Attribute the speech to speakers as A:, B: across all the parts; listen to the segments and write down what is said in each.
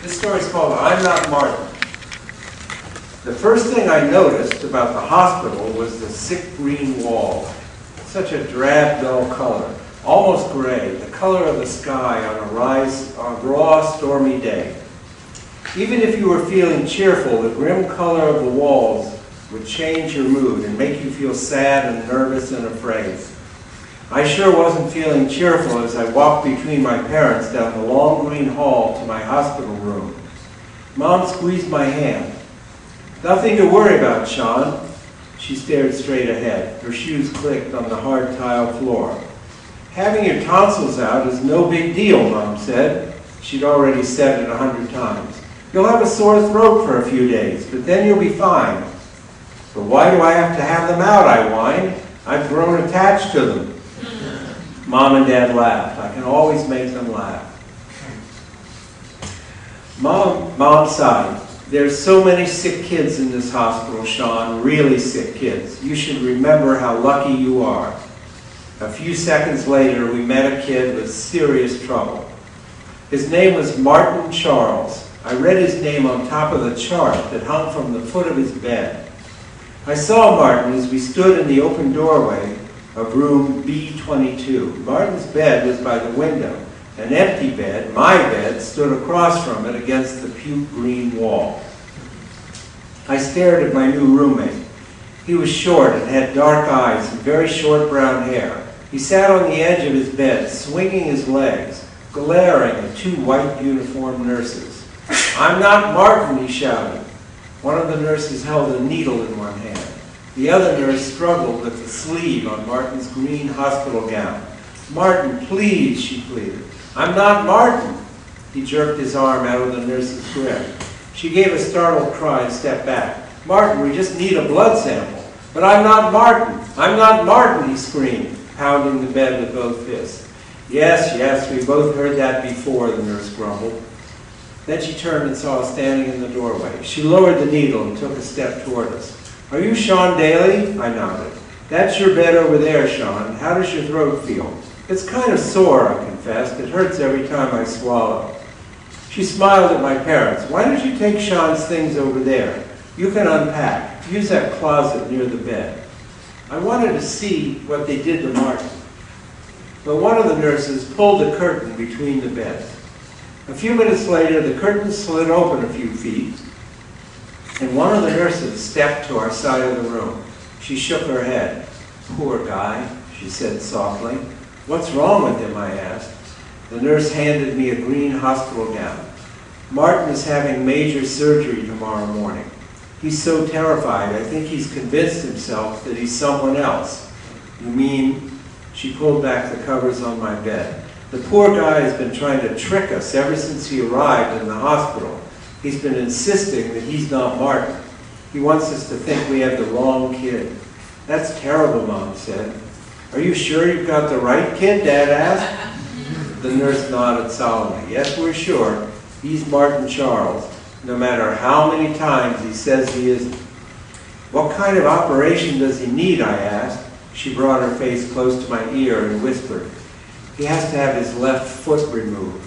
A: This story is called I'm Not Martin. The first thing I noticed about the hospital was the sick green walls. Such a drab, dull color, almost gray, the color of the sky on a raw, stormy day. Even if you were feeling cheerful, the grim color of the walls would change your mood and make you feel sad and nervous and afraid. I sure wasn't feeling cheerful as I walked between my parents down the long green hall to my hospital room. Mom squeezed my hand. "Nothing to worry about, Sean." She stared straight ahead. Her shoes clicked on the hard tile floor. "Having your tonsils out is no big deal," Mom said. She'd already said it 100 times. "You'll have a sore throat for a few days, but then you'll be fine." "But why do I have to have them out?" I whined. "I've grown attached to them." Mom and Dad laughed. I can always make them laugh. Mom sighed. "There's so many sick kids in this hospital, Sean, really sick kids. You should remember how lucky you are." A few seconds later, we met a kid with serious trouble. His name was Martin Charles. I read his name on top of the chart that hung from the foot of his bed. I saw Martin as we stood in the open doorway of room B22. Martin's bed was by the window. An empty bed, my bed, stood across from it against the puke green wall. I stared at my new roommate. He was short and had dark eyes and very short brown hair. He sat on the edge of his bed, swinging his legs, glaring at two white uniformed nurses. "I'm not Martin," he shouted. One of the nurses held a needle in one hand. The other nurse struggled with the sleeve on Martin's green hospital gown. "Martin, please," she pleaded. "I'm not Martin." He jerked his arm out of the nurse's grip. She gave a startled cry and stepped back. "Martin, we just need a blood sample." "But I'm not Martin. I'm not Martin," he screamed, pounding the bed with both fists. Yes, we both heard that before," the nurse grumbled. Then she turned and saw us standing in the doorway. She lowered the needle and took a step toward us. "Are you Sean Daly?" I nodded. "That's your bed over there, Sean. How does your throat feel?" "It's kind of sore," I confessed. "It hurts every time I swallow." She smiled at my parents. "Why don't you take Sean's things over there? You can unpack. Use that closet near the bed." I wanted to see what they did to Martin. But one of the nurses pulled the curtain between the beds. A few minutes later, the curtain slid open a few feet, and one of the nurses stepped to our side of the room. She shook her head. "Poor guy," she said softly. "What's wrong with him?" I asked. The nurse handed me a green hospital gown. "Martin is having major surgery tomorrow morning. He's so terrified, I think he's convinced himself that he's someone else." "You mean?" She pulled back the covers on my bed. "The poor guy has been trying to trick us ever since he arrived in the hospital. He's been insisting that he's not Martin. He wants us to think we have the wrong kid." "That's terrible," Mom said. "Are you sure you've got the right kid?" Dad asked. The nurse nodded solemnly. "Yes, we're sure. He's Martin Charles, no matter how many times he says he isn't." "What kind of operation does he need?" I asked. She brought her face close to my ear and whispered, "He has to have his left foot removed."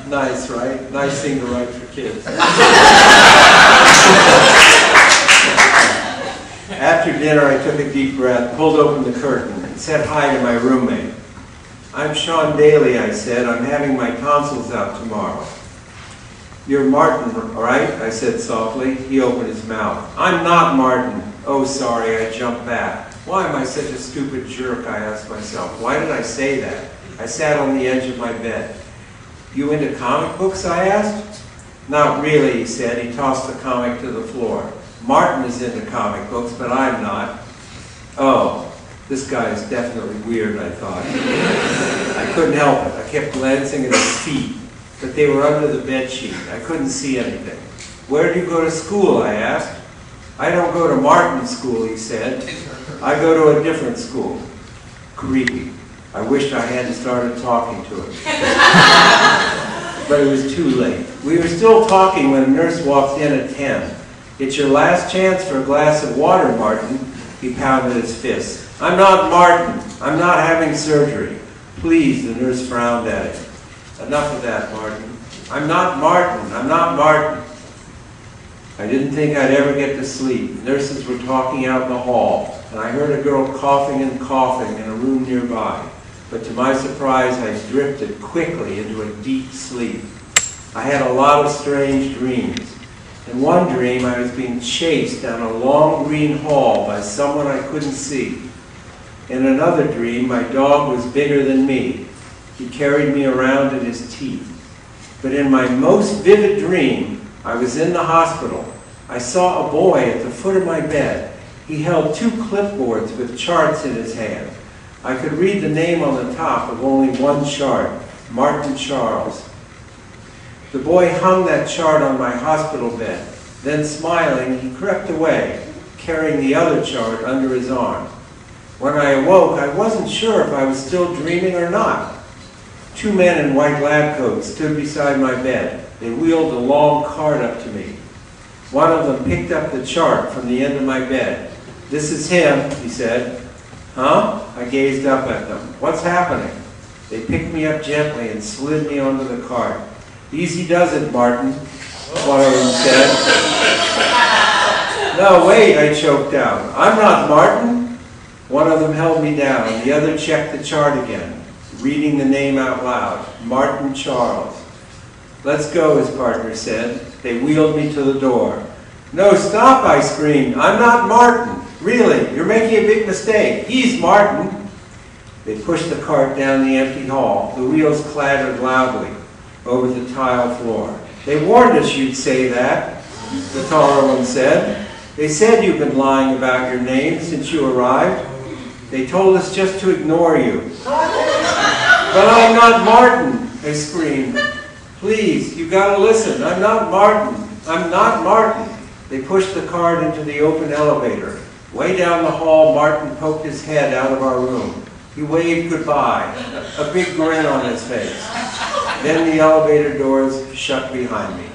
A: Nice, right? Nice thing to write for kids. After dinner, I took a deep breath, pulled open the curtain, and said hi to my roommate. "I'm Sean Daly," I said. "I'm having my tonsils out tomorrow." "You're Martin, right?" I said softly. He opened his mouth. "I'm not Martin." "Oh, sorry," I jumped back. Why am I such a stupid jerk, I asked myself. Why did I say that? I sat on the edge of my bed. "You into comic books?" I asked. "Not really," he said. He tossed the comic to the floor. "Martin is into comic books, but I'm not." Oh, this guy is definitely weird, I thought. I couldn't help it. I kept glancing at his feet, but they were under the bedsheet. I couldn't see anything. "Where do you go to school?" I asked. "I don't go to Martin's school," he said. "I go to a different school." Creepy. I wished I hadn't started talking to him. But it was too late. We were still talking when a nurse walked in at 10. "It's your last chance for a glass of water, Martin." He pounded his fist. "I'm not Martin. I'm not having surgery." Please, the nurse frowned at him. Enough of that, Martin. I'm not Martin. I'm not Martin. I didn't think I'd ever get to sleep. Nurses were talking out in the hall, and I heard a girl coughing and coughing in a room nearby. But to my surprise, I drifted quickly into a deep sleep. I had a lot of strange dreams. In one dream, I was being chased down a long green hall by someone I couldn't see. In another dream, my dog was bigger than me. He carried me around in his teeth. But in my most vivid dream, I was in the hospital. I saw a boy at the foot of my bed. He held 2 clipboards with charts in his hand. I could read the name on the top of only one chart, Martin Charles. The boy hung that chart on my hospital bed. Then, smiling, he crept away, carrying the other chart under his arm. When I awoke, I wasn't sure if I was still dreaming or not. 2 men in white lab coats stood beside my bed. They wheeled a long cart up to me. One of them picked up the chart from the end of my bed. "This is him," he said. "Huh?" I gazed up at them. "What's happening?" They picked me up gently and slid me onto the cart. "Easy does it, Martin," one of them said. "No, wait," I choked out. "I'm not Martin." One of them held me down. The other checked the chart again, reading the name out loud, Martin Charles. "Let's go," his partner said. They wheeled me to the door. "No, stop," I screamed. "I'm not Martin. Really, you're making a big mistake. He's Martin." They pushed the cart down the empty hall. The wheels clattered loudly over the tile floor. "They warned us you'd say that," the taller one said. "They said you've been lying about your name since you arrived. They told us just to ignore you." "But I'm not Martin," I screamed. "Please, you gotta listen. I'm not Martin. I'm not Martin." They pushed the cart into the open elevator. Way down the hall, Martin poked his head out of our room. He waved goodbye, a big grin on his face. Then the elevator doors shut behind me.